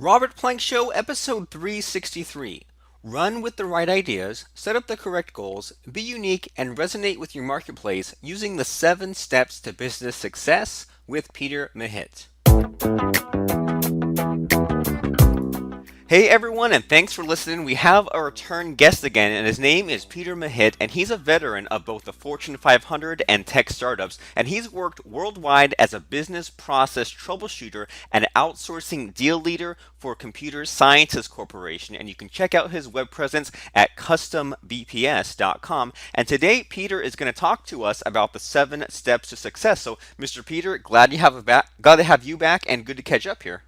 Robert Plank Show, episode 363. Run with the right ideas, set up the correct goals, be unique, and resonate with your marketplace using the 7 steps to business success with Peter Mehit. Hey everyone, and thanks for listening. We have a return guest again, and his name is Peter Mehit, and he's a veteran of both the Fortune 500 and tech startups, and he's worked worldwide as a business process troubleshooter and outsourcing deal leader for Computer Sciences Corporation, and you can check out his web presence at custombps.com. And today, Peter is going to talk to us about the 7 steps to success. So, Mr. Peter, glad to have you back, and good to catch up here.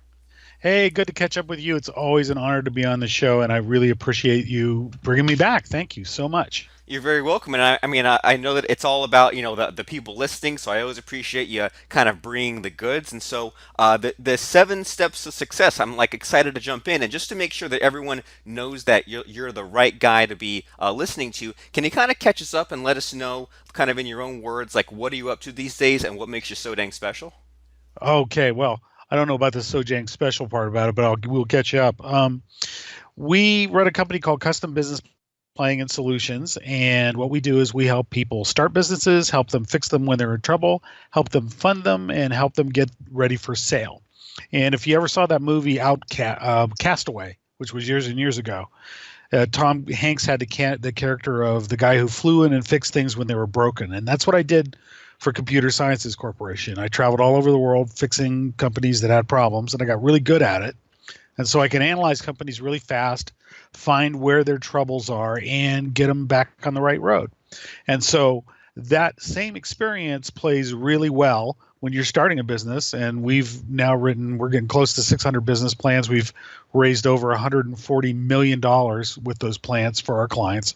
Hey, good to catch up with you. It's always an honor to be on the show, and I really appreciate you bringing me back. Thank you so much. You're very welcome, and I know that it's all about the people listening, so I always appreciate you kind of bringing the goods, and so the 7 steps to success. I'm like excited to jump in, and just to make sure that everyone knows that you're the right guy to be listening to. Can you kind of catch us up and let us know, kind of in your own words, like what are you up to these days, and what makes you so dang special? Okay, well, I don't know about the Sojang special part about it, but we'll catch you up. We run a company called Custom Business Planning and Solutions, and what we do is we help people start businesses, help them fix them when they're in trouble, help them fund them, and help them get ready for sale. And if you ever saw that movie Castaway, which was years and years ago, Tom Hanks had the character of the guy who flew in and fixed things when they were broken, and that's what I did for Computer Sciences Corporation. I traveled all over the world fixing companies that had problems, and I got really good at it. And so I can analyze companies really fast, find where their troubles are, and get them back on the right road. And so that same experience plays really well when you're starting a business. And we're getting close to 600 business plans. We've raised over $140 million with those plans for our clients.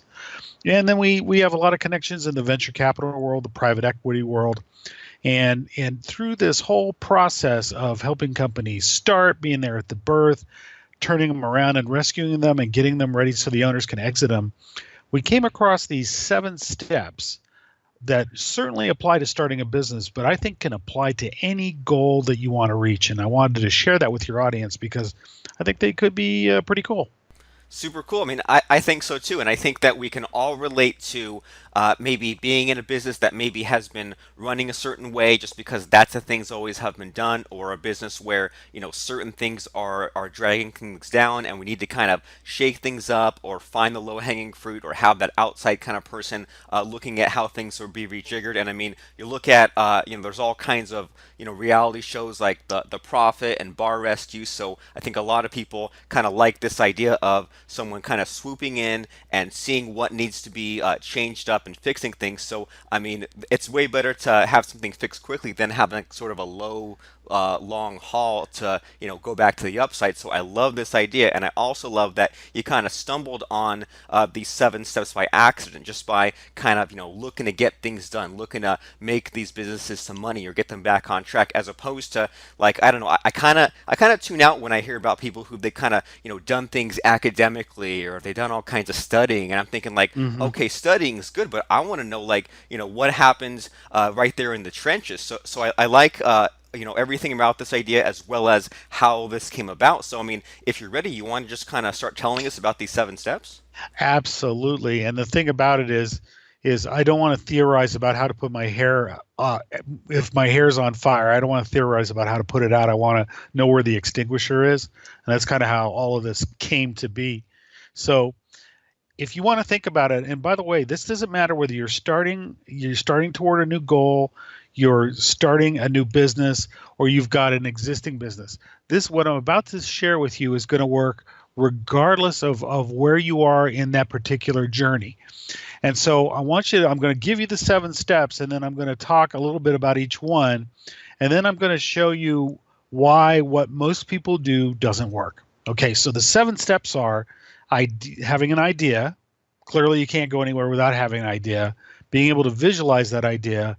And then we have a lot of connections in the venture capital world, the private equity world. And through this whole process of helping companies start, being there at the birth, turning them around and rescuing them and getting them ready so the owners can exit them, we came across these 7 steps that certainly apply to starting a business, but I think can apply to any goal that you want to reach. And I wanted to share that with your audience because I think they could be pretty cool. Super cool. I mean, I think so too. And I think that we can all relate to maybe being in a business that maybe has been running a certain way just because that's the things always have been done, or a business where, certain things are dragging things down and we need to kind of shake things up or find the low hanging fruit or have that outside kind of person looking at how things will be rejiggered. And I mean, you look at, there's all kinds of, reality shows like the Prophet and Bar Rescue. So I think a lot of people kind of like this idea of someone kind of swooping in and seeing what needs to be changed up and fixing things. So, I mean, it's way better to have something fixed quickly than having sort of a long haul to go back to the upside. So I love this idea, and I also love that you kind of stumbled on these 7 steps by accident, just by kind of looking to get things done, looking to make these businesses some money or get them back on track, as opposed to, like, I don't know, I kind of tune out when I hear about people who they kind of done things academically, or they've done all kinds of studying, and I'm thinking like, Hmm. okay, studying is good, but I want to know, like, what happens right there in the trenches. So I like everything about this idea, as well as how this came about. So I mean, if you're ready, you want to just kind of start telling us about these 7 steps? Absolutely. And the thing about it is I don't want to theorize about how to put my hair. If my hair's on fire, I don't want to theorize about how to put it out. I want to know where the extinguisher is, and that's kind of how all of this came to be. So if you want to think about it, and by the way, this doesn't matter whether you're starting toward a new goal, you're starting a new business, or you've got an existing business. This, what I'm about to share with you, is going to work regardless of where you are in that particular journey. And so I'm going to give you the 7 steps, and then I'm going to talk a little bit about each one. And then I'm going to show you why what most people do doesn't work. Okay, so the 7 steps are having an idea. Clearly, you can't go anywhere without having an idea. Being able to visualize that idea,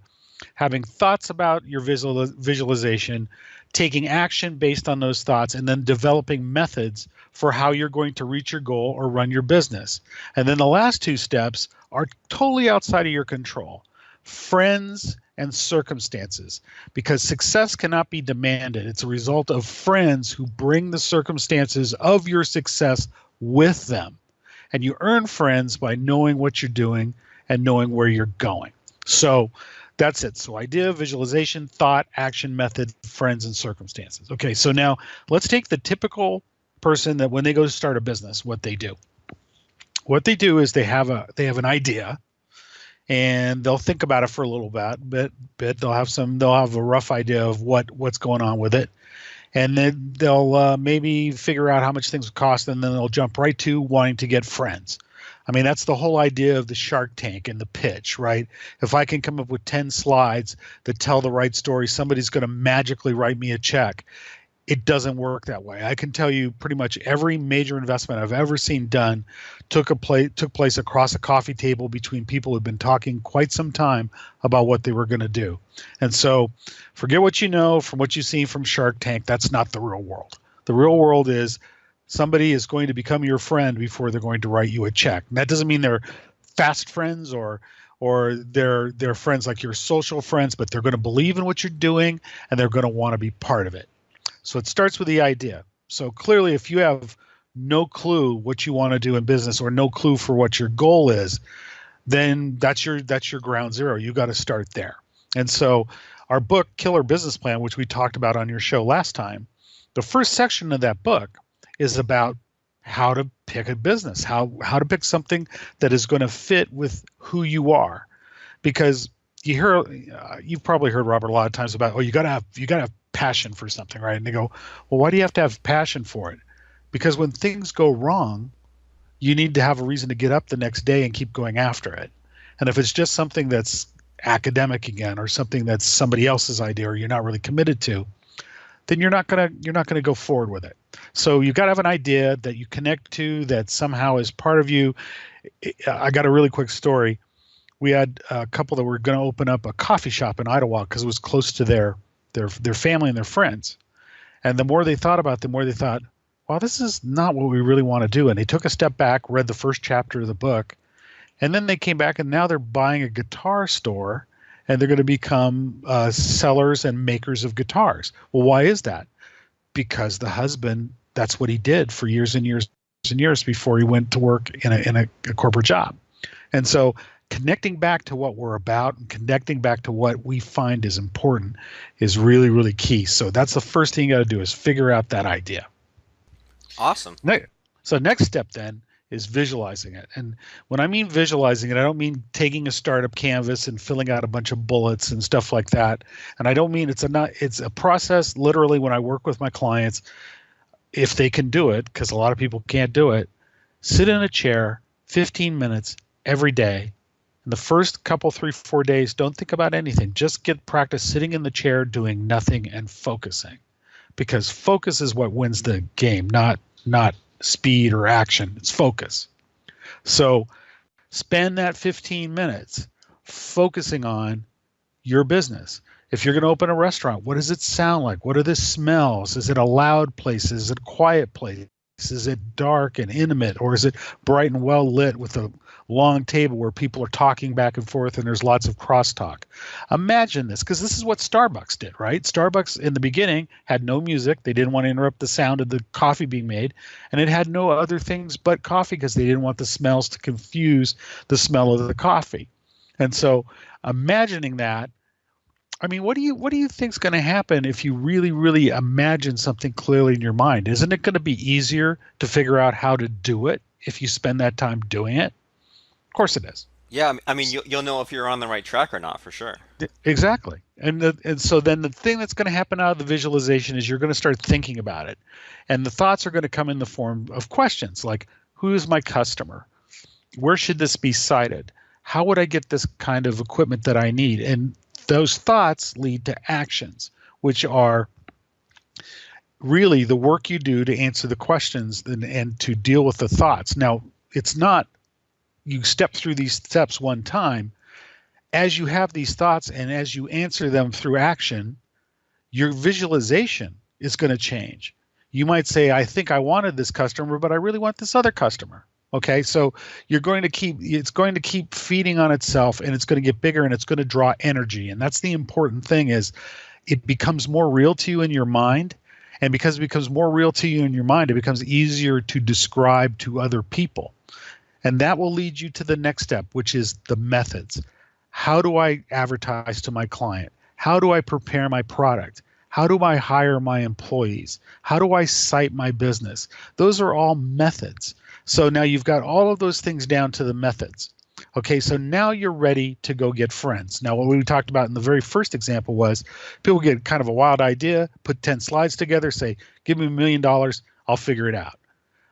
having thoughts about your visualization, taking action based on those thoughts, and then developing methods for how you're going to reach your goal or run your business. And then the last 2 steps are totally outside of your control. Friends and circumstances, because success cannot be demanded. It's a result of friends who bring the circumstances of your success with them. And you earn friends by knowing what you're doing and knowing where you're going. So that's it. So idea, visualization, thought, action, method, friends, and circumstances. Okay, so now let's take the typical person that when they go to start a business, what they do. What they do is they have an idea, and they'll think about it for a little bit. They'll have a rough idea of what's going on with it, and then they'll maybe figure out how much things will cost, and then they'll jump right to wanting to get friends. I mean, that's the whole idea of the Shark Tank and the pitch, right? If I can come up with 10 slides that tell the right story, somebody's going to magically write me a check. It doesn't work that way. I can tell you pretty much every major investment I've ever seen done took place across a coffee table between people who've been talking quite some time about what they were going to do. And so forget what you know from what you've seen from Shark Tank. That's not the real world. The real world is somebody is going to become your friend before they're going to write you a check. And that doesn't mean they're fast friends or they're friends like your social friends, but they're going to believe in what you're doing and they're going to want to be part of it. So it starts with the idea. So clearly, if you have no clue what you want to do in business or no clue for what your goal is, then that's your ground zero. You got to start there. And so our book, Killer Business Plan, which we talked about on your show last time, the first section of that book is about how to pick a business, how to pick something that is going to fit with who you are. Because you've probably heard, Robert, a lot of times about, you got to have passion for something, right? And they go, well, why do you have to have passion for it? Because when things go wrong, you need to have a reason to get up the next day and keep going after it. And if it's just something that's academic again, or something that's somebody else's idea, or you're not really committed to, then you're not gonna go forward with it. So you've got to have an idea that you connect to, that somehow is part of you. I got a really quick story. We had a couple that were going to open up a coffee shop in Idlewild because it was close to their family and their friends. And the more they thought about it, the more they thought, well, this is not what we really want to do. And they took a step back, read the first chapter of the book, and then they came back and now they're buying a guitar store and they're going to become sellers and makers of guitars. Well, why is that? Because the husband, that's what he did for years and years and years before he went to work in a corporate job. And so connecting back to what we're about and connecting back to what we find is important is really, really key. So that's the first thing you got to do is figure out that idea. Awesome. So next step then is visualizing it. And when I mean visualizing it, I don't mean taking a startup canvas and filling out a bunch of bullets and stuff like that. And I don't mean it's a process. Literally, when I work with my clients, if they can do it, because a lot of people can't do it, sit in a chair 15 minutes every day. In the first couple, 3-4 days, don't think about anything. Just get practice sitting in the chair, doing nothing and focusing, because focus is what wins the game, not speed or action. It's focus. So spend that 15 minutes focusing on your business. If you're going to open a restaurant, what does it sound like? What are the smells? Is it a loud place? Is it a quiet place? Is it dark and intimate, or is it bright and well lit with a long table where people are talking back and forth and there's lots of crosstalk? Imagine this, because this is what Starbucks did, right? Starbucks in the beginning had no music. They didn't want to interrupt the sound of the coffee being made, and it had no other things but coffee because they didn't want the smells to confuse the smell of the coffee. And so imagining that, I mean, what do you think is going to happen if you really, really imagine something clearly in your mind? Isn't it going to be easier to figure out how to do it if you spend that time doing it? Of course it is. Yeah, I mean, you'll know if you're on the right track or not, for sure. Exactly. And so then the thing that's going to happen out of the visualization is you're going to start thinking about it. And the thoughts are going to come in the form of questions like, who is my customer? Where should this be sited? How would I get this kind of equipment that I need? And those thoughts lead to actions, which are really the work you do to answer the questions and to deal with the thoughts. Now, it's not you step through these steps one time. As you have these thoughts and as you answer them through action, your visualization is going to change. You might say, I think I wanted this customer, but I really want this other customer. Okay, so it's going to keep feeding on itself, and it's going to get bigger, and it's going to draw energy. And that's the important thing, is it becomes more real to you in your mind. And because it becomes more real to you in your mind, it becomes easier to describe to other people. And that will lead you to the next step, which is the methods. How do I advertise to my client? How do I prepare my product? How do I hire my employees? How do I cite my business? Those are all methods. So now you've got all of those things down to the methods. Okay, so now you're ready to go get friends. Now, what we talked about in the very first example was people get kind of a wild idea, put 10 slides together, say, give me $1 million, I'll figure it out.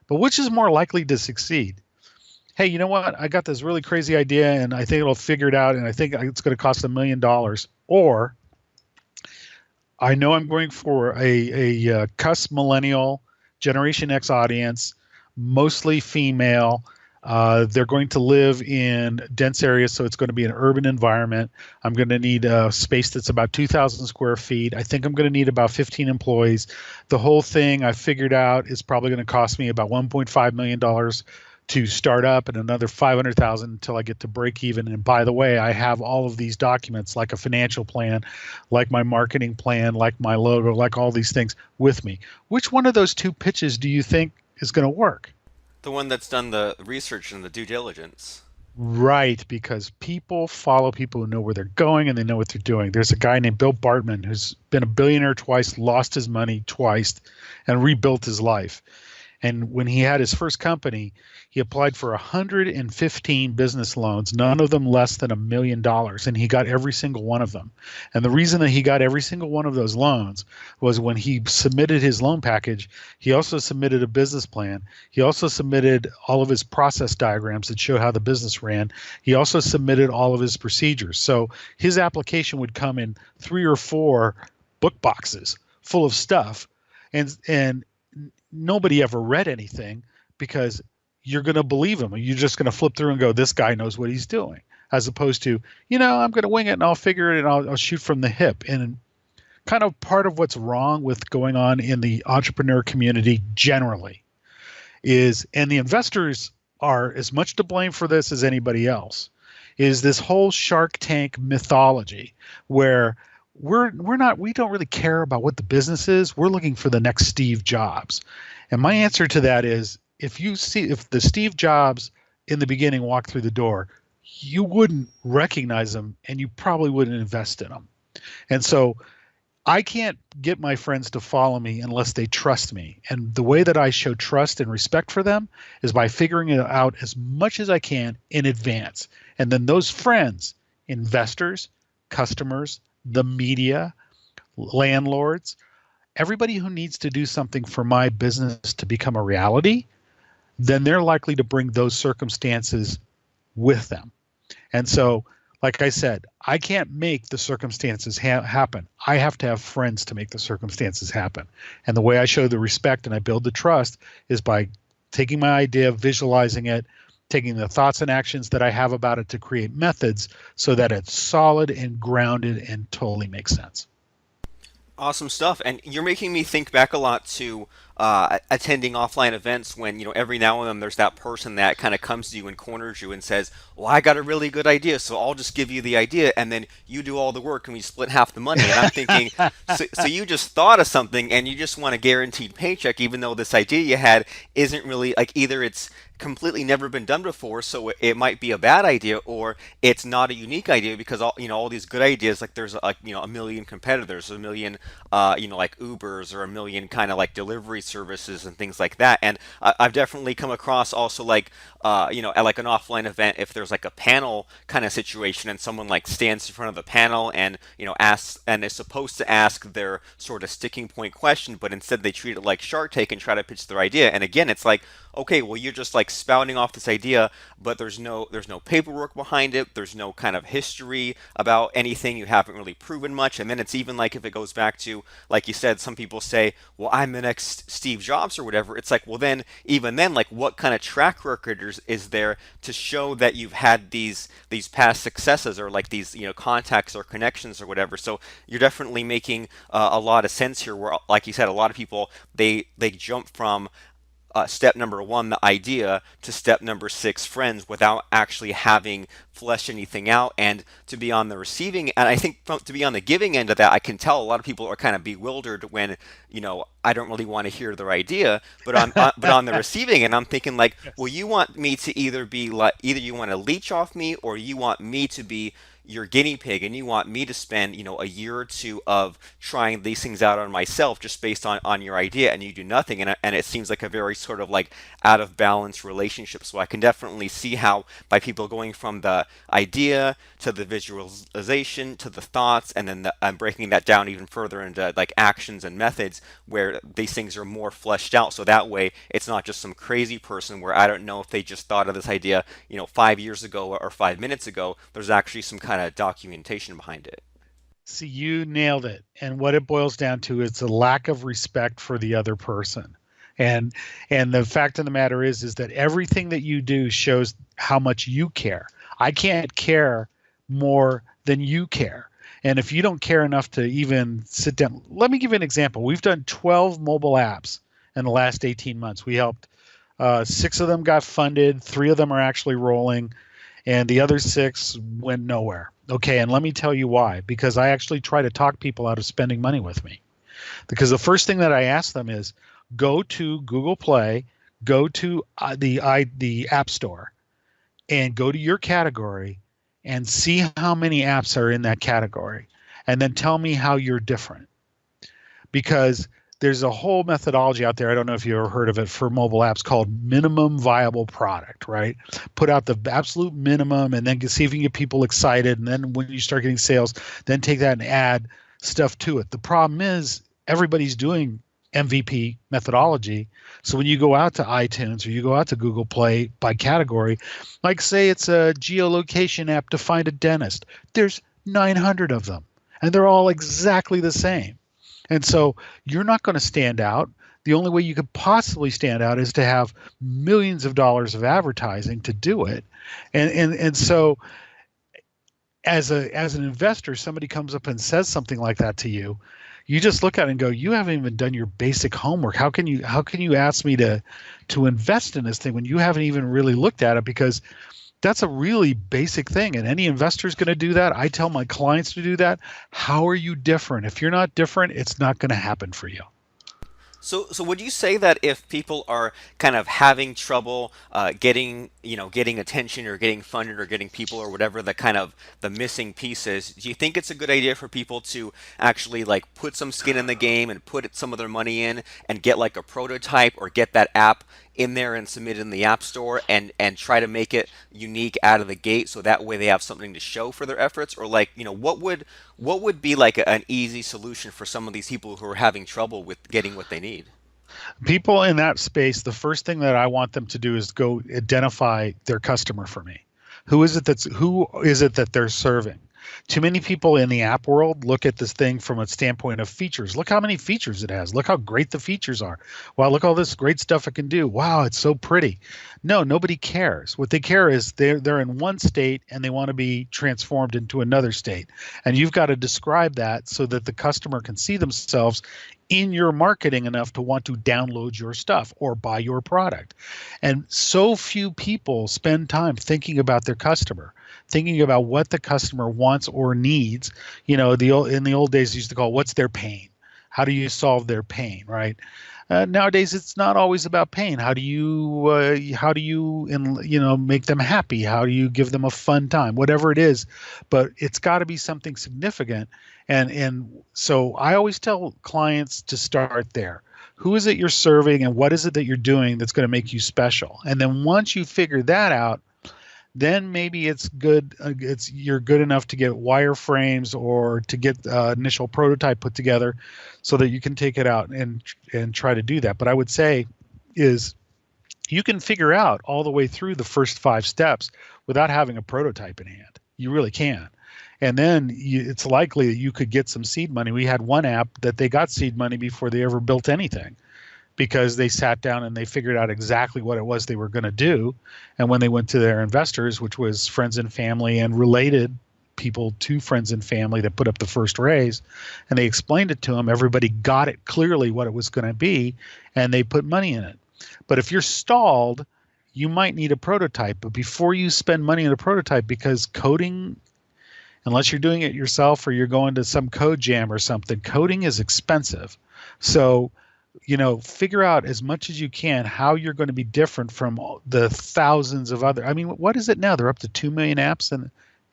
But which is more likely to succeed? Hey, you know what? I got this really crazy idea and I think it'll figure it out and I think it's going to cost $1 million. Or I know I'm going for a cuss millennial, Generation X audience, mostly female. They're going to live in dense areas, so it's going to be an urban environment. I'm going to need a space that's about 2,000 square feet. I think I'm going to need about 15 employees. The whole thing I figured out is probably going to cost me about $1.5 million to start up and another 500,000 until I get to break even. And by the way, I have all of these documents like a financial plan, like my marketing plan, like my logo, like all these things with me. Which one of those two pitches do you think is going to work? The one that's done the research and the due diligence. Right, because people follow people who know where they're going and they know what they're doing. There's a guy named Bill Bartman who's been a billionaire twice, lost his money twice, and rebuilt his life. And when he had his first company, he applied for 115 business loans, none of them less than $1 million. And he got every single one of them. And the reason that he got every single one of those loans was when he submitted his loan package, he also submitted a business plan. He also submitted all of his process diagrams that show how the business ran. He also submitted all of his procedures. So his application would come in 3 or 4 book boxes full of stuff. And nobody ever read anything because you're going to believe him. You're just going to flip through and go, this guy knows what he's doing, as opposed to, I'm going to wing it and I'll figure it and I'll shoot from the hip. And kind of part of what's wrong with going on in the entrepreneur community generally is, and the investors are as much to blame for this as anybody else, is this whole Shark Tank mythology where we don't really care about what the business is. We're looking for the next Steve Jobs. And my answer to that is, if the Steve Jobs in the beginning walked through the door, you wouldn't recognize them and you probably wouldn't invest in them. And so I can't get my friends to follow me unless they trust me. And the way that I show trust and respect for them is by figuring it out as much as I can in advance. And then those friends, investors, customers, the media, landlords, everybody who needs to do something for my business to become a reality, then they're likely to bring those circumstances with them. And so, like I said, I can't make the circumstances happen. I have to have friends to make the circumstances happen. And the way I show the respect and I build the trust is by taking my idea, visualizing it, taking the thoughts and actions that I have about it to create methods so that it's solid and grounded and totally makes sense. Awesome stuff. And you're making me think back a lot to attending offline events when, every now and then there's that person that kind of comes to you and corners you and says, well, I got a really good idea, so I'll just give you the idea and then you do all the work and we split half the money. And I'm thinking, so you just thought of something and you just want a guaranteed paycheck, even though this idea you had isn't really like either it's completely never been done before, so it might be a bad idea, or it's not a unique idea because all these good ideas, like there's a million competitors, a million like Ubers or a million kind of like delivery services and things like that. And I've definitely come across also like at like an offline event, if there's like a panel kind of situation and someone like stands in front of the panel and asks and is supposed to ask their sort of sticking point question, but instead they treat it like Shark Tank and try to pitch their idea. And again, it's like, okay, well, you're just like spouting off this idea, but there's no paperwork behind it. There's no kind of history about anything. You haven't really proven much. And then it's even like if it goes back to, like you said, some people say, well, I'm the next Steve Jobs or whatever. It's like, well, then even then, like what kind of track record is there to show that you've had these past successes or like these contacts or connections or whatever. So you're definitely making a lot of sense here. Where, like you said, a lot of people they jump from step number one, the idea, to step number six, friends, without actually having fleshed anything out. And to be on the receiving, and I think to be on the giving end of that, I can tell a lot of people are kind of bewildered when, I don't really want to hear their idea, but on the receiving end, I'm thinking like, well, Yes. you want me to either be like, either you want to leech off me, or you want me to be your guinea pig, and you want me to spend a year or two of trying these things out on myself just based on your idea, and you do nothing. And it seems like a very sort of like out of balance relationship. So I can definitely see how, by people going from the idea to the visualization to the thoughts, and then I'm breaking that down even further into like actions and methods, where these things are more fleshed out, so that way it's not just some crazy person where I don't know if they just thought of this idea 5 years ago or 5 minutes ago. There's actually some kind of documentation behind it. See, you nailed it. And what it boils down to is a lack of respect for the other person. And and the fact of the matter is that everything that you do shows how much you care. I can't care more than you care. And if you don't care enough to even sit down, let me give you an example. We've done 12 mobile apps in the last 18 months. We helped six of them got funded, three of them are actually rolling, and the other six went nowhere. Okay, and let me tell you why. Because I actually try to talk people out of spending money with me. Because the first thing that I ask them is go to Google Play, go to the App Store, and go to your category and see how many apps are in that category, and then tell me how you're different. Because there's a whole methodology out there. I don't know if you ever heard of it for mobile apps called minimum viable product, right? Put out the absolute minimum and then see if you can get people excited. And then when you start getting sales, then take that and add stuff to it. The problem is everybody's doing MVP methodology. So when you go out to iTunes or you go out to Google Play by category, like say it's a geolocation app to find a dentist, there's 900 of them and they're all exactly the same. And so you're not going to stand out. The only way you could possibly stand out is to have millions of dollars of advertising to do it. And so as an investor, somebody comes up and says something like that to you, you just look at it and go, you haven't even done your basic homework. How can you ask me to invest in this thing when you haven't even really looked at it? Because that's a really basic thing. And any investor is going to do that. I tell my clients to do that. How are you different? If you're not different, it's not going to happen for you. So would you say that if people are kind of having trouble getting attention or getting funded or getting people or whatever the kind of the missing piece is, do you think it's a good idea for people to actually like put some skin in the game and put some of their money in and get like a prototype or get that app in there and submit it in the app store and try to make it unique out of the gate so that way they have something to show for their efforts? Or like, what would be like an easy solution for some of these people who are having trouble with getting what they need? People in that space, the first thing that I want them to do is go identify their customer for me. Who is it that they're serving? Too many people in the app world look at this thing from a standpoint of features. Look how many features it has. Look how great the features are. Wow, look all this great stuff it can do. Wow, it's so pretty. No, nobody cares. What they care is they're in one state and they want to be transformed into another state. And you've got to describe that so that the customer can see themselves in your marketing enough to want to download your stuff or buy your product. And so few people spend time thinking about their customer, thinking about what the customer wants or needs. In the old days, they used to call what's their pain? How do you solve their pain, right? Nowadays, it's not always about pain. How do you make them happy? How do you give them a fun time? Whatever it is, but it's got to be something significant. And so I always tell clients to start there. Who is it you're serving, and what is it that you're doing that's going to make you special? And then once you figure that out, then maybe it's good. You're good enough to get wireframes or to get initial prototype put together, so that you can take it out and try to do that. But I would say is you can figure out all the way through the first 5 steps without having a prototype in hand. You really can. And then it's likely that you could get some seed money. We had one app that they got seed money before they ever built anything, because they sat down and they figured out exactly what it was they were going to do. And when they went to their investors, which was friends and family and related people to friends and family that put up the first raise, and they explained it to them, everybody got it clearly what it was going to be, and they put money in it. But if you're stalled, you might need a prototype. But before you spend money on a prototype, because coding, unless you're doing it yourself or you're going to some code jam or something, coding is expensive. So, figure out as much as you can how you're going to be different from the thousands of other. I mean, what is it now? They're up to 2 million apps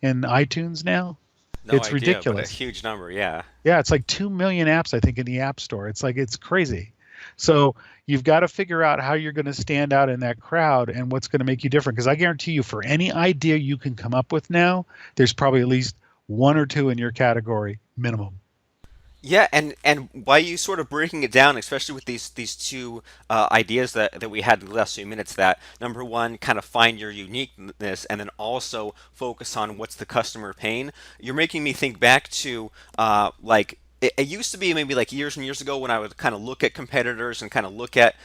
in iTunes now. No It's idea, but a ridiculous. huge number. Yeah. Yeah, it's like 2 million apps, I think, in the App Store. It's like, it's crazy. So you've got to figure out how you're going to stand out in that crowd and what's going to make you different. Because I guarantee you, for any idea you can come up with now, there's probably at least one or two in your category minimum. Yeah, and by you sort of breaking it down, especially with these two ideas that we had in the last few minutes, that number one, kind of find your uniqueness, and then also focus on what's the customer pain. You're making me think back to like it used to be maybe like years and years ago when I would kind of look at competitors and kind of look at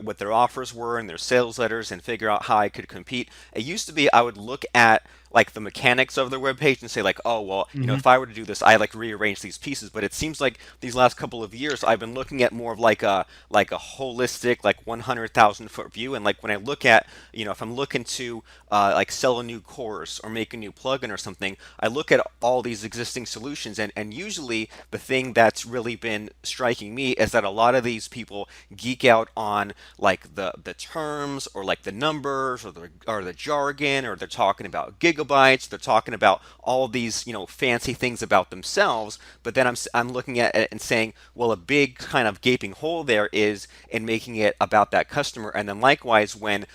what their offers were and their sales letters and figure out how I could compete. It used to be I would look at like the mechanics of their webpage and say like, oh well, Hmm. if I were to do this, I like rearrange these pieces. But it seems like these last couple of years, I've been looking at more of like a holistic, like 100,000 foot view. And like when I look at, if I'm looking to like sell a new course or make a new plugin or something, I look at all these existing solutions, and usually the thing that's really been striking me is that a lot of these people geek out on like the terms or like the numbers or the jargon, or they're talking about gigabytes, they're talking about all these fancy things about themselves. But then I'm looking at it and saying, well, a big kind of gaping hole there is in making it about that customer. And then likewise, when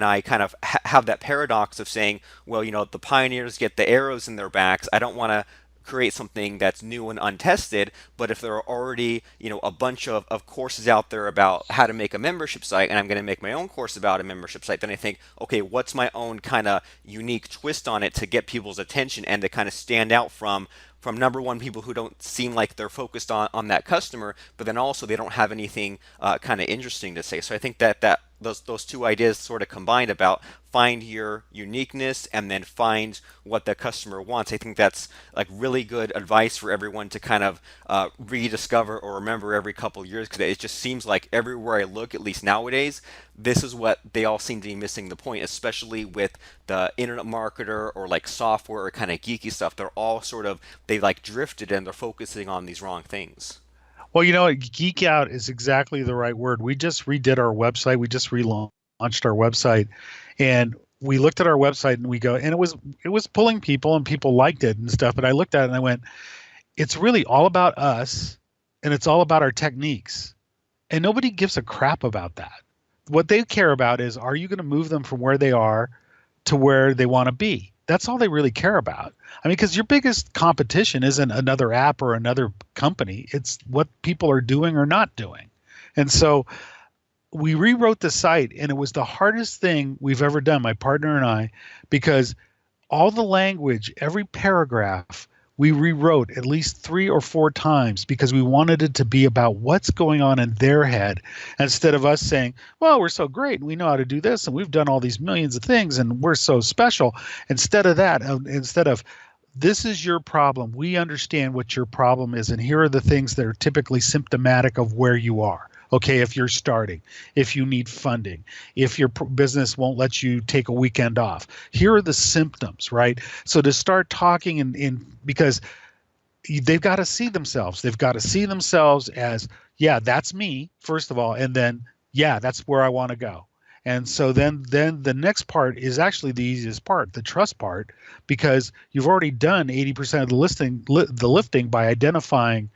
I kind of have that paradox of saying, well, the pioneers get the arrows in their backs, I don't want to create something that's new and untested. But if there are already a bunch of courses out there about how to make a membership site, and I'm going to make my own course about a membership site, then I think, okay, what's my own kind of unique twist on it to get people's attention and to kind of stand out from number one, people who don't seem like they're focused on that customer, but then also they don't have anything kind of interesting to say. So I think that those two ideas sort of combined about find your uniqueness and then find what the customer wants. I think that's like really good advice for everyone to kind of rediscover or remember every couple of years, because it just seems like everywhere I look, at least nowadays, this is what they all seem to be missing the point, especially with the internet marketer or like software or kind of geeky stuff. They're all sort of, they like drifted and they're focusing on these wrong things. Well, geek out is exactly the right word. We just redid our website. We just relaunched our website, and we looked at our website and we go, and it was pulling people and people liked it and stuff. But I looked at it and I went, it's really all about us, and it's all about our techniques, and nobody gives a crap about that. What they care about is, are you going to move them from where they are to where they want to be? That's all they really care about. I mean, because your biggest competition isn't another app or another company. It's what people are doing or not doing. And so we rewrote the site, and it was the hardest thing we've ever done, my partner and I, because all the language, every paragraph, we rewrote at least 3 or 4 times because we wanted it to be about what's going on in their head, instead of us saying, well, we're so great and we know how to do this and we've done all these millions of things and we're so special. Instead of that, instead of, this is your problem, we understand what your problem is, and here are the things that are typically symptomatic of where you are. Okay, if you're starting, if you need funding, if your business won't let you take a weekend off, here are the symptoms, right? So to start talking in because they've got to see themselves. They've got to see themselves as, yeah, that's me, first of all, and then, yeah, that's where I want to go. And so then the next part is actually the easiest part, the trust part, because you've already done 80% of the lifting by identifying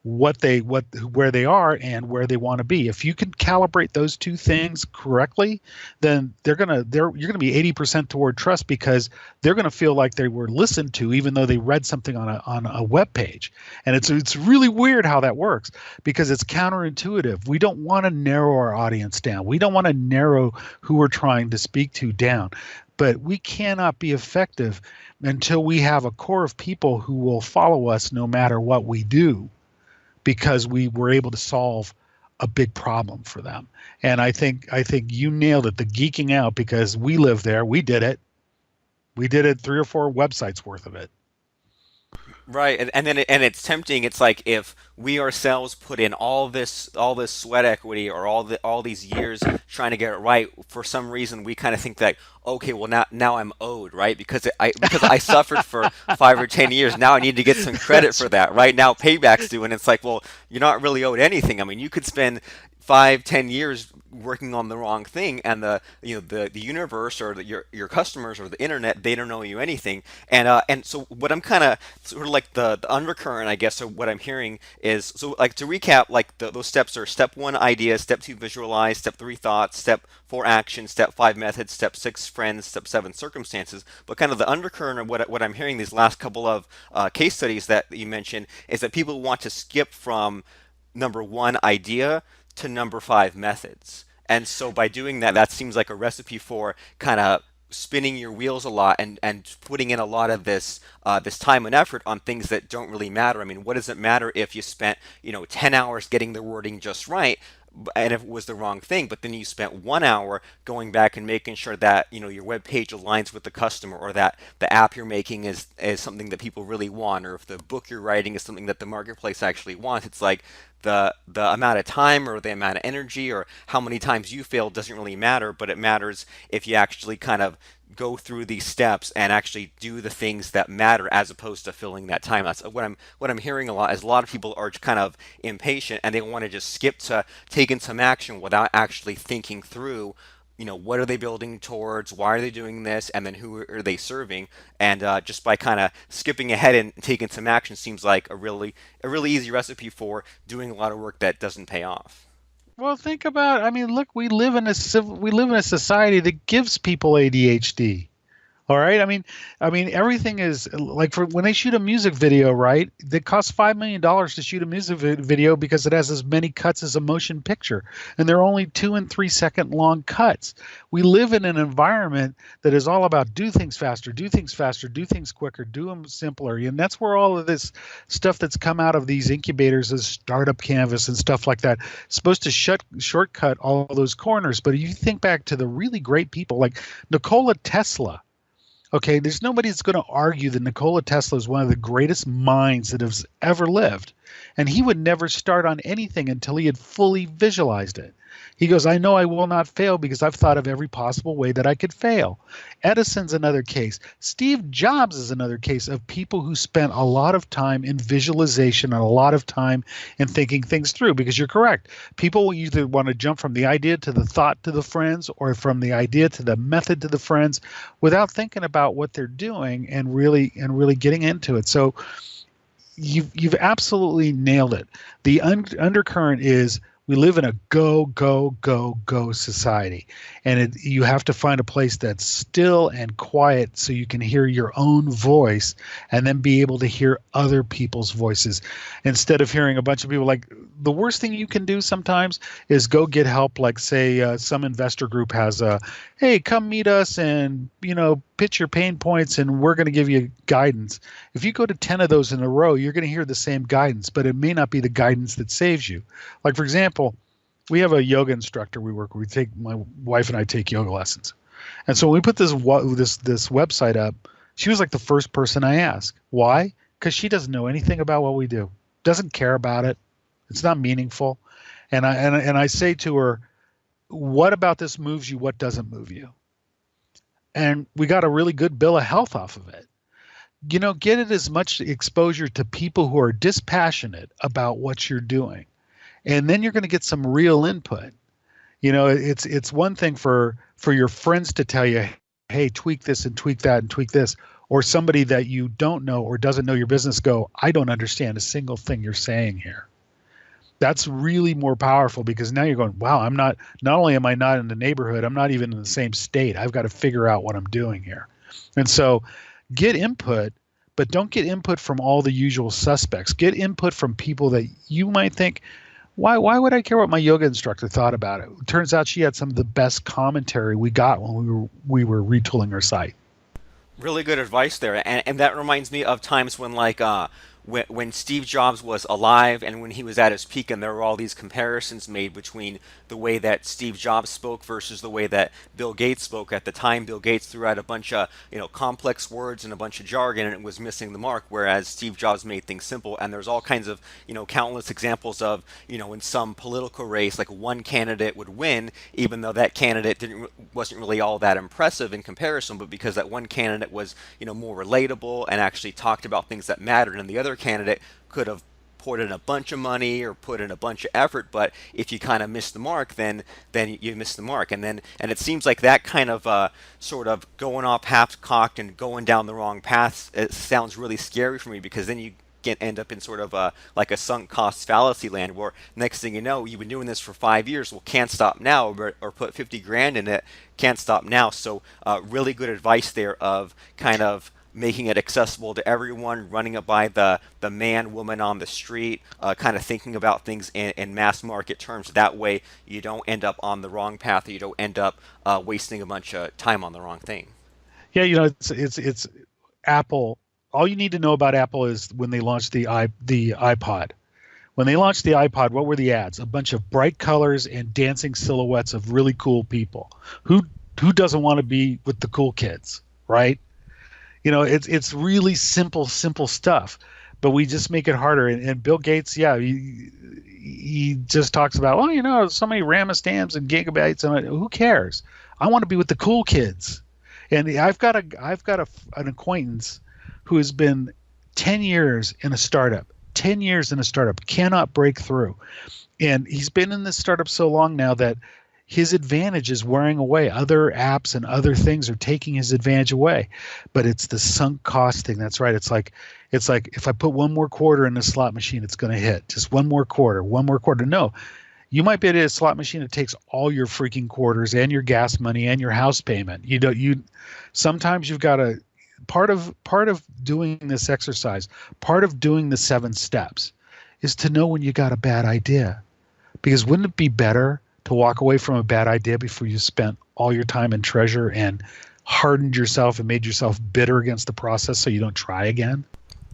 where they are and where they want to be. If you can calibrate those two things correctly, then you're gonna be 80% toward trust, because they're gonna feel like they were listened to even though they read something on a web page. And it's really weird how that works, because it's counterintuitive. We don't want to narrow our audience down. We don't want to narrow who we're trying to speak to down. But we cannot be effective until we have a core of people who will follow us no matter what we do, because we were able to solve a big problem for them. And I think you nailed it, the geeking out, because we live there. We did it. We did it 3 or 4 websites worth of it. Right, and it's tempting. It's like if we ourselves put in all this sweat equity or all these years trying to get it right, for some reason we kind of think that okay, well now I'm owed, right? Because I suffered for 5 or 10 years. Now I need to get some credit That's for that, right? Now payback's due, and it's like, well, you're not really owed anything. I mean, you could spend 5, 10 years working on the wrong thing, and the universe or your customers or the internet, they don't know you anything. And so what I'm kind of sort of like the undercurrent, I guess, of what I'm hearing is, so like to recap, like those steps are: step one, idea; step two, visualize; step three, thoughts; step four, action; step five, methods; step six, friends; step seven, circumstances. But kind of the undercurrent of what I'm hearing these last couple of case studies that you mentioned is that people want to skip from number one, idea, to number five, methods. And so by doing that, that seems like a recipe for kind of spinning your wheels a lot and putting in a lot of this time and effort on things that don't really matter. I mean, what does it matter if you spent 10 hours getting the wording just right, and if it was the wrong thing, but then you spent 1 hour going back and making sure that your web page aligns with the customer, or that the app you're making is something that people really want, or if the book you're writing is something that the marketplace actually wants. It's like the amount of time or the amount of energy or how many times you fail doesn't really matter, but it matters if you actually kind of go through these steps and actually do the things that matter, as opposed to filling that time. That's what I'm hearing a lot, is a lot of people are kind of impatient and they want to just skip to taking some action without actually thinking through, what are they building towards, why are they doing this, and then who are they serving. And just by kind of skipping ahead and taking some action seems like a really easy recipe for doing a lot of work that doesn't pay off. well, think about. I mean, look, we live in a society that gives people ADHD. All right. I mean, everything is like, for when they shoot a music video, right? It costs $5 million to shoot a music video because it has as many cuts as a motion picture, and they're only 2 and 3 second long cuts. We live in an environment that is all about do things faster, do things faster, do things quicker, do them simpler, and that's where all of this stuff that's come out of these incubators as startup canvas and stuff like that is supposed to shortcut all those corners. But if you think back to the really great people like Nikola Tesla. Okay, there's nobody that's going to argue that Nikola Tesla is one of the greatest minds that has ever lived. And he would never start on anything until he had fully visualized it. He goes, I know I will not fail because I've thought of every possible way that I could fail. Edison's another case. Steve Jobs is another case of people who spent a lot of time in visualization and a lot of time in thinking things through, because you're correct. People will either want to jump from the idea to the thought to the friends, or from the idea to the method to the friends, without thinking about what they're doing and really getting into it. So you've absolutely nailed it. The undercurrent is we live in a go, go, go, go society. And you have to find a place that's still and quiet so you can hear your own voice and then be able to hear other people's voices instead of hearing a bunch of people. Like, the worst thing you can do sometimes is go get help. Like, say, some investor group has a, hey, come meet us and, pitch your pain points and we're going to give you guidance. If you go to 10 of those in a row, you're going to hear the same guidance, but it may not be the guidance that saves you. Like, for example, we have a yoga instructor we work with. My wife and I take yoga lessons. And so when we put this website up, she was like the first person I asked. Why? Because she doesn't know anything about what we do, doesn't care about it. It's not meaningful. And I say to her, what about this moves you? What doesn't move you? And we got a really good bill of health off of it. Get it as much exposure to people who are dispassionate about what you're doing. And then you're going to get some real input. It's one thing for your friends to tell you, hey, tweak this and tweak that and tweak this, or somebody that you don't know or doesn't know your business go, I don't understand a single thing you're saying here. That's really more powerful, because now you're going, wow, not only am I not in the neighborhood, I'm not even in the same state. I've got to figure out what I'm doing here. And so get input, but don't get input from all the usual suspects. Get input from people that you might think, why would I care what my yoga instructor thought about it? It turns out she had some of the best commentary we got when we were retooling our site. Really good advice there, and that reminds me of times when, like, when Steve Jobs was alive and when he was at his peak, and there were all these comparisons made between the way that Steve Jobs spoke versus the way that Bill Gates spoke. At the time, Bill Gates threw out a bunch of complex words and a bunch of jargon, and it was missing the mark. Whereas Steve Jobs made things simple. And there's all kinds of countless examples of in some political race, like one candidate would win, even though that candidate wasn't really all that impressive in comparison, but because that one candidate was more relatable and actually talked about things that mattered, and the other candidate could have put in a bunch of money or put in a bunch of effort, but if you kind of miss the mark, then you miss the mark. And it seems like that kind of sort of going off half cocked and going down the wrong path, it sounds really scary for me, because then you end up in sort of like a sunk cost fallacy land, where next thing you know, you've been doing this for 5 years, well, can't stop now, or put 50 grand in it, can't stop now. So really good advice there of kind of making it accessible to everyone, running it by the man, woman on the street, kind of thinking about things in mass market terms. That way you don't end up on the wrong path, or you don't end up wasting a bunch of time on the wrong thing. Yeah, it's Apple. All you need to know about Apple is when they launched the iPod. When they launched the iPod, what were the ads? A bunch of bright colors and dancing silhouettes of really cool people. Who doesn't want to be with the cool kids, right? It's really simple stuff, but we just make it harder. And Bill Gates, yeah, he just talks about, so many rambus and gigabytes, and who cares? I want to be with the cool kids. And an acquaintance who has been 10 years in a startup, cannot break through. And he's been in this startup so long now that his advantage is wearing away. Other apps and other things are taking his advantage away. But it's the sunk cost thing. That's right. It's like if I put one more quarter in the slot machine, it's going to hit. Just one more quarter. No. You might be at a slot machine that takes all your freaking quarters and your gas money and your house payment. Sometimes you've got to part of doing this exercise, part of doing the 7 steps is to know when you got a bad idea. Because wouldn't it be better to walk away from a bad idea before you spent all your time and treasure and hardened yourself and made yourself bitter against the process so you don't try again?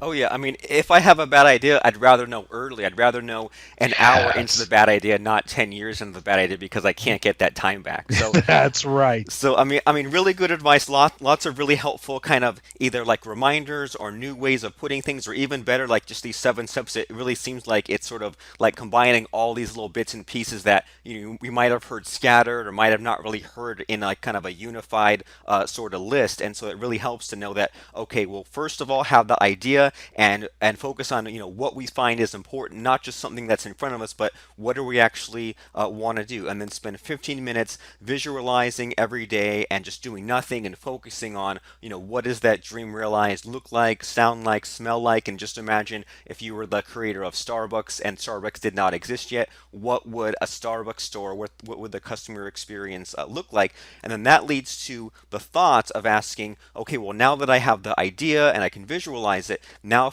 Oh yeah, I mean, if I have a bad idea, I'd rather know early. I'd rather know an hour into the Yes. bad idea, not 10 years into the bad idea, because I can't get that time back. So That's right. I mean, really good advice. Lots of really helpful kind of either like reminders or new ways of putting things, or even better, like just these 7 steps. It really seems like it's sort of like combining all these little bits and pieces that we might have heard scattered or might have not really heard in like kind of a unified sort of list. And so it really helps to know that, okay, well, first of all, have the idea and focus on what we find is important, not just something that's in front of us, but what do we actually want to do, and then spend 15 minutes visualizing every day and just doing nothing and focusing on what does that dream realized look like, sound like, smell like. And just imagine if you were the creator of Starbucks and Starbucks did not exist yet, what would a Starbucks store, what would the customer experience look like? And then that leads to the thought of asking, okay, well, now that I have the idea and I can visualize it, now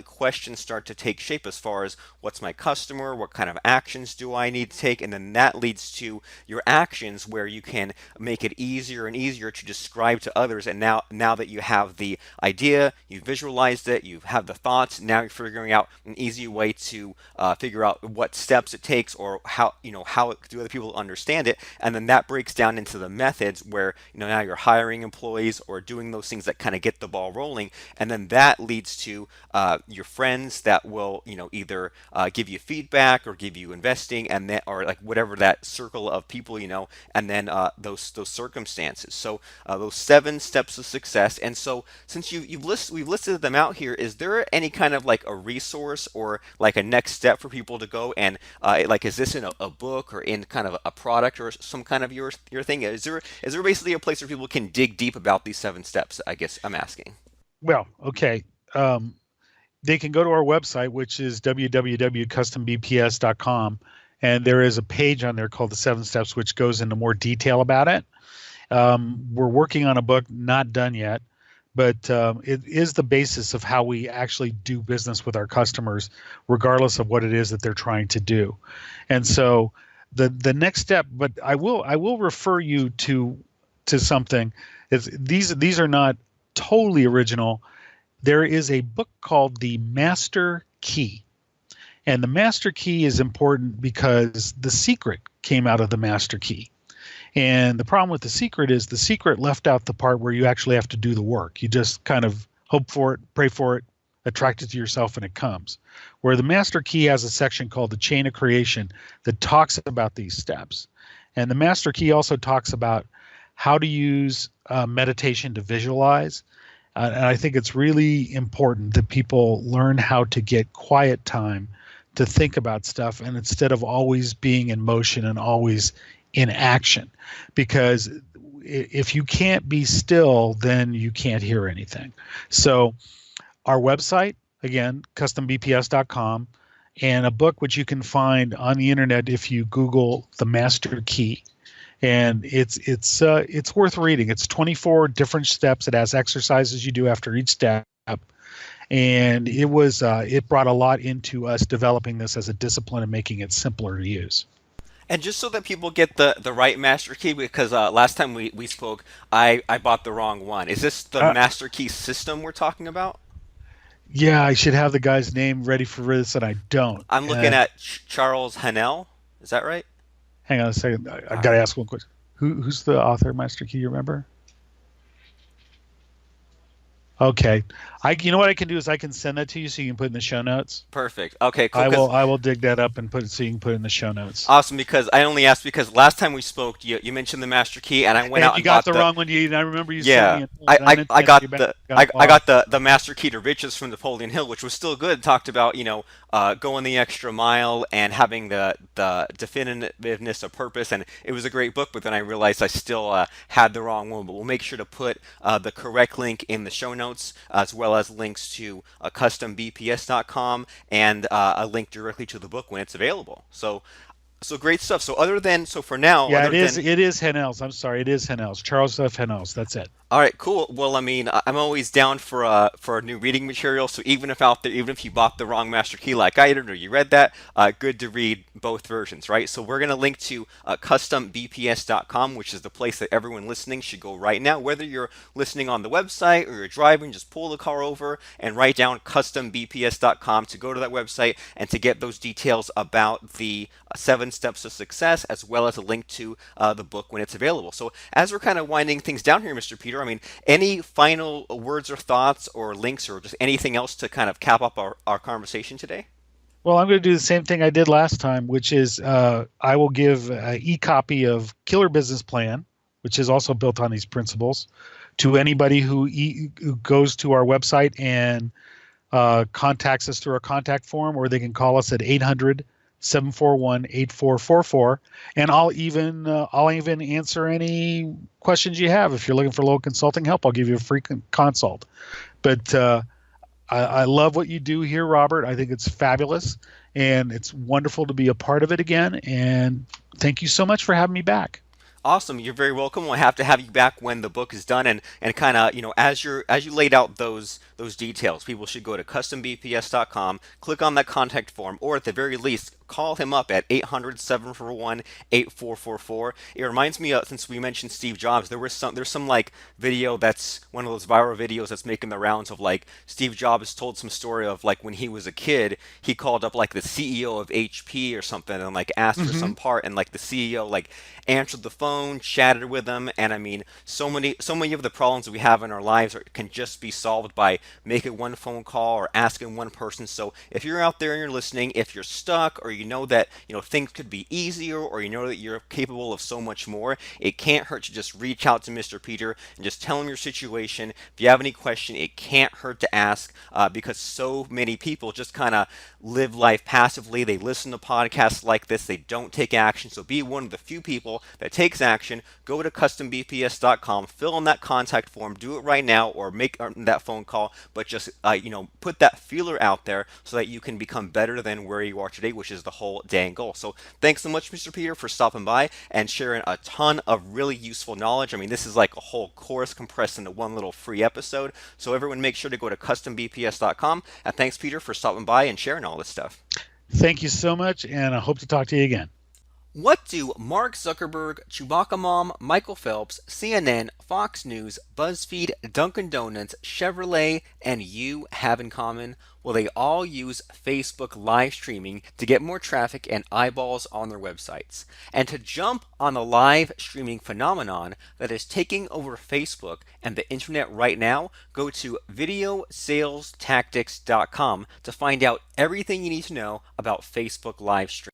questions start to take shape as far as what's my customer, what kind of actions do I need to take, and then that leads to your actions, where you can make it easier and easier to describe to others. And now that you have the idea, you visualized it, you have the thoughts, now you're figuring out an easy way to figure out what steps it takes, or how do other people understand it. And then that breaks down into the methods, where now you're hiring employees or doing those things that kind of get the ball rolling. And then that leads to your friends that will either give you feedback or give you investing, and then, or like whatever that circle of people, and then those circumstances. So those 7 steps of success. And so since we've listed them out here, is there any kind of like a resource or like a next step for people to go and like, is this in a book or in kind of a product or some kind of your thing? Is there basically a place where people can dig deep about these 7 steps? I guess I'm asking. Well, okay. They can go to our website, which is www.custombps.com, and there is a page on there called the 7 steps, which goes into more detail about it. We're working on a book, not done yet, but it is the basis of how we actually do business with our customers, regardless of what it is that they're trying to do. And so the next step, but I will refer you to something. These are not totally original. there is a book called The Master Key. And the master key is important because the secret came out of the master key. And the problem with the secret is the secret left out the part where you actually have to do the work. You just kind of hope for it, pray for it, attract it to yourself, and it comes. Where the master key has a section called the chain of creation that talks about these steps. And the master key also talks about how to use meditation to visualize. And I think it's really important that people learn how to get quiet time to think about stuff, and instead of always being in motion and always in action, because if you can't be still, then you can't hear anything. So our website, again, custombps.com, and a book which you can find on the internet if you Google The Master Key. And it's worth reading. It's 24 different steps. It has exercises you do after each step, and it brought a lot into us developing this as a discipline and making it simpler to use. And just so that people get the right master key, because last time we spoke, I bought the wrong one. Is this the Uh, master key system we're talking about? yeah, I should have the guy's name ready for this, and I don't. I'm looking at Charles Hanel. Is that right? Hang on a second. I All got to right. ask one question. Who's the author of Master Key? You remember? Okay. You know what I can do is I can send that to you so you can put it in the show notes. Perfect. Okay, cool. I Because will I will dig that up and put it so you can put it in the show notes. awesome. Because I only asked because last time we spoke, you mentioned the master key, and I went And out you and got bought the the. wrong one. I remember you sent Yeah, me a note, and I meant to I ask you got back. the Got I lost. got the master key to riches from Napoleon Hill, which was still good. Talked about going the extra mile and having the definitiveness of purpose, and it was a great book. But then I realized I still had the wrong one. But we'll make sure to put the correct link in the show notes, as well as links to custombps.com and a link directly to the book when it's available. So great stuff. So for now, Yeah, other it is. than It is Hennels. I'm sorry. It is Hennels. Charles F. Hennels. That's it. all right, cool. Well, I mean, I'm always down for a new reading material. So even if out there, even if you bought the wrong master key like I did, or you read that, good to read both versions, right? So we're gonna link to custombps.com, which is the place that everyone listening should go right now. Whether you're listening on the website or you're driving, just pull the car over and write down custombps.com to go to that website and to get those details about the 7 steps of success, as well as a link to the book when it's available. So as we're kind of winding things down here, Mr. Peter, I mean, any final words or thoughts or links or just anything else to kind of cap up our conversation today? Well, I'm going to do the same thing I did last time, which is I will give an e-copy of Killer Business Plan, which is also built on these principles, to anybody who goes to our website and contacts us through our contact form, or they can call us at 800-741-8444, and I'll even answer any questions you have. If you're looking for local consulting help, I'll give you a free consult. But I love what you do here, Robert. I think it's fabulous, and it's wonderful to be a part of it again. And thank you so much for having me back. Awesome. You're very welcome. We'll have to have you back when the book is done and kind of, as you laid out those details, people should go to custombps.com, click on that contact form, or at the very least, call him up at 800-741-8444. It reminds me of, since we mentioned Steve Jobs, there's some like video that's one of those viral videos that's making the rounds of like Steve Jobs told some story of like when he was a kid, he called up like the CEO of HP or something and like asked for Hmm. some part, and like the CEO like answered the phone, chatted with him, and I mean, so many of the problems that we have in our lives can just be solved by making one phone call or asking one person. So if you're out there and you're listening, if you're stuck or you know that things could be easier, or you know that you're capable of so much more, it can't hurt to just reach out to Mr. Peter and just tell him your situation. If you have any question, it can't hurt to ask, because so many people just kind of live life passively. They listen to podcasts like this, they don't take action. So be one of the few people that takes action. Go to custombps.com, fill in that contact form, do it right now, or make that phone call. But just put that feeler out there so that you can become better than where you are today, which is the whole dang goal. So thanks so much, Mr. Peter, for stopping by and sharing a ton of really useful knowledge. I mean, this is like a whole course compressed into one little free episode. So everyone, make sure to go to custombps.com. And thanks, Peter, for stopping by and sharing all this stuff. Thank you so much, and I hope to talk to you again. What do Mark Zuckerberg, Chewbacca Mom, Michael Phelps, CNN, Fox News, BuzzFeed, Dunkin' Donuts, Chevrolet, and you have in common? Well, they all use Facebook live streaming to get more traffic and eyeballs on their websites. And to jump on the live streaming phenomenon that is taking over Facebook and the internet right now, go to videosalestactics.com to find out everything you need to know about Facebook live streaming.